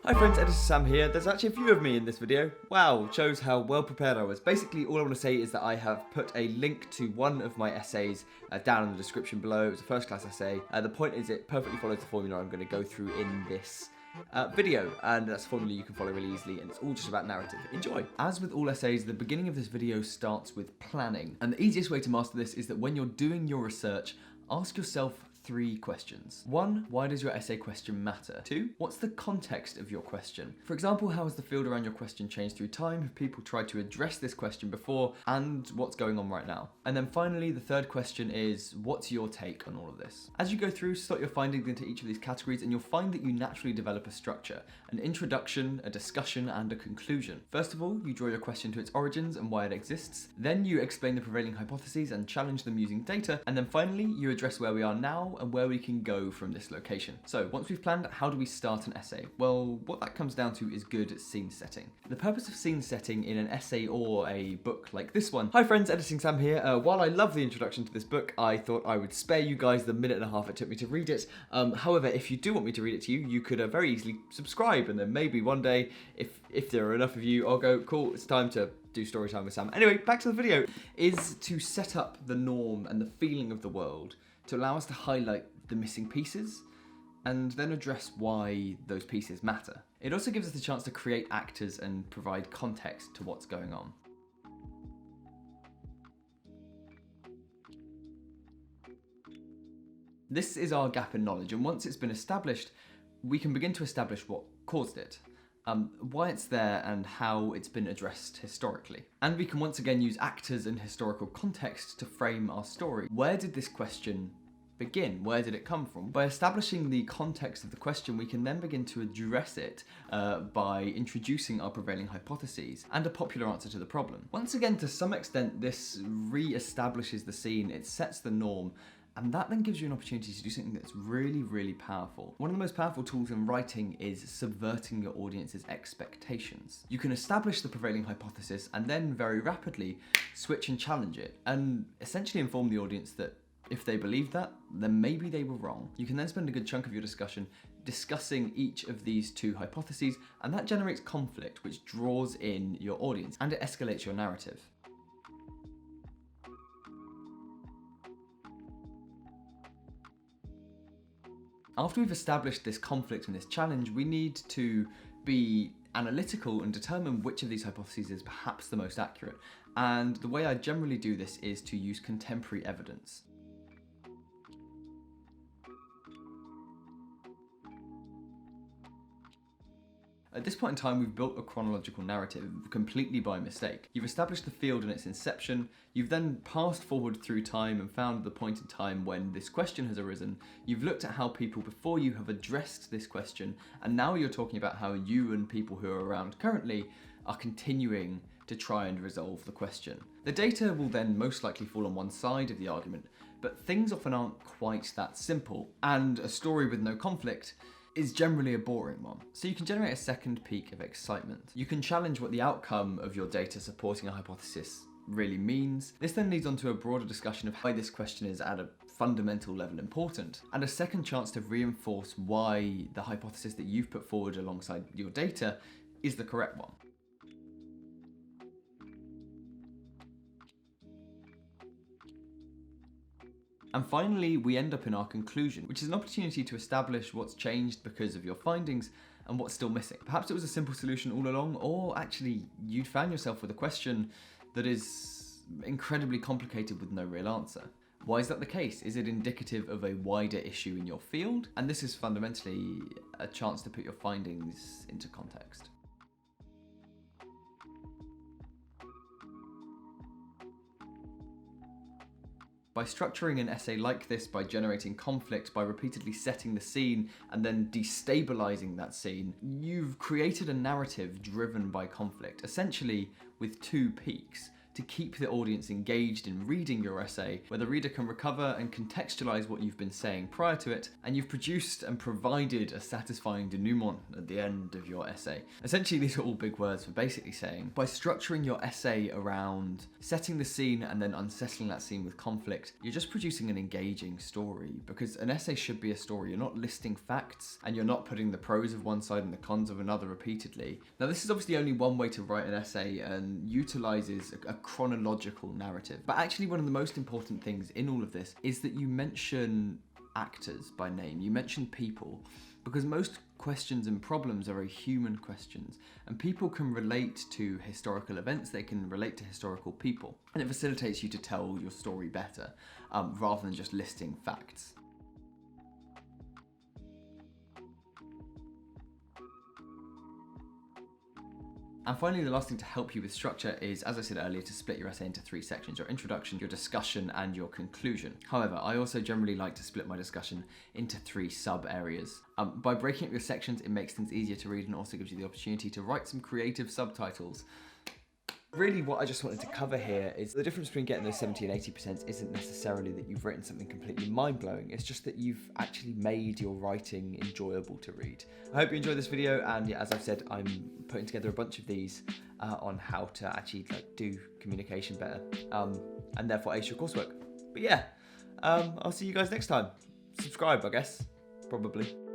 Hi friends, Editor Sam here. There's actually a few of me in this video. Wow, shows how well prepared I was. Basically, all I want to say is that I have put a link to one of my essays down in the description below. It was a first class essay. The point is it perfectly follows the formula I'm going to go through in this video, and that's a formula you can follow really easily, and it's all just about narrative. Enjoy! As with all essays, the beginning of this video starts with planning, and the easiest way to master this is that when you're doing your research, ask yourself 3 questions. 1, why does your essay question matter? 2, what's the context of your question? For example, how has the field around your question changed through time? Have people tried to address this question before? And what's going on right now? And then finally, the 3rd question is, what's your take on all of this? As you go through, slot your findings into each of these categories and you'll find that you naturally develop a structure, an introduction, a discussion, and a conclusion. First of all, you draw your question to its origins and why it exists. Then you explain the prevailing hypotheses and challenge them using data. And then finally, you address where we are now and where we can go from this location. So once we've planned, how do we start an essay? Well, what that comes down to is good scene setting. The purpose of scene setting in an essay or a book like this one. Hi friends, Editing Sam here. While I love the introduction to this book, I thought I would spare you guys the minute and a half it took me to read it. However, if you do want me to read it to you, you could very easily subscribe, and then maybe one day, if there are enough of you, I'll go, cool, it's time to do story time with Sam. Anyway, back to the video, is to set up the norm and the feeling of the world to allow us to highlight the missing pieces and then address why those pieces matter. It also gives us the chance to create actors and provide context to what's going on. This is our gap in knowledge, and once it's been established, we can begin to establish what caused it, why it's there and how it's been addressed historically. And we can once again use actors and historical context to frame our story. Where did this question begin? Where did it come from? By establishing the context of the question, we can then begin to address it by introducing our prevailing hypotheses and a popular answer to the problem. Once again, to some extent, this re-establishes the scene, it sets the norm, and that then gives you an opportunity to do something that's really, really powerful. One of the most powerful tools in writing is subverting your audience's expectations. You can establish the prevailing hypothesis and then very rapidly switch and challenge it, and essentially inform the audience that if they believe that, then maybe they were wrong. You can then spend a good chunk of your discussion discussing each of these 2 hypotheses, and that generates conflict, which draws in your audience, and it escalates your narrative. After we've established this conflict and this challenge, we need to be analytical and determine which of these hypotheses is perhaps the most accurate. And the way I generally do this is to use contemporary evidence. At this point in time, we've built a chronological narrative completely by mistake. You've established the field and its inception, you've then passed forward through time and found the point in time when this question has arisen, you've looked at how people before you have addressed this question, and now you're talking about how you and people who are around currently are continuing to try and resolve the question. The data will then most likely fall on one side of the argument, but things often aren't quite that simple, and a story with no conflict is generally a boring one. So you can generate a second peak of excitement. You can challenge what the outcome of your data supporting a hypothesis really means. This then leads on to a broader discussion of why this question is at a fundamental level important, and a second chance to reinforce why the hypothesis that you've put forward alongside your data is the correct one. And finally, we end up in our conclusion, which is an opportunity to establish what's changed because of your findings and what's still missing. Perhaps it was a simple solution all along, or actually you'd found yourself with a question that is incredibly complicated with no real answer. Why is that the case? Is it indicative of a wider issue in your field? And this is fundamentally a chance to put your findings into context. By structuring an essay like this, by generating conflict, by repeatedly setting the scene and then destabilizing that scene, you've created a narrative driven by conflict, essentially with 2 peaks. to keep the audience engaged in reading your essay, where the reader can recover and contextualize what you've been saying prior to it, and you've produced and provided a satisfying denouement at the end of your essay. Essentially, these are all big words for basically saying, by structuring your essay around setting the scene and then unsettling that scene with conflict, you're just producing an engaging story, because an essay should be a story. You're not listing facts, and you're not putting the pros of one side and the cons of another repeatedly. Now, this is obviously only one way to write an essay and utilizes a chronological narrative. But actually, one of the most important things in all of this is that you mention actors by name. You mention people, because most questions and problems are very human questions, and people can relate to historical events, they can relate to historical people, and it facilitates you to tell your story better, rather than just listing facts. And finally, the last thing to help you with structure is, as I said earlier, to split your essay into 3 sections: your introduction, your discussion, and your conclusion. However, I also generally like to split my discussion into 3 sub-areas. By breaking up your sections, it makes things easier to read and also gives you the opportunity to write some creative subtitles. Really, what I just wanted to cover here is the difference between getting those 70 and 80% isn't necessarily that you've written something completely mind-blowing, it's just that you've actually made your writing enjoyable to read. I hope you enjoyed this video, and yeah, as I've said, I'm putting together a bunch of these on how to actually do communication better, and therefore ace your coursework. But yeah, I'll see you guys next time. Subscribe, I guess, probably.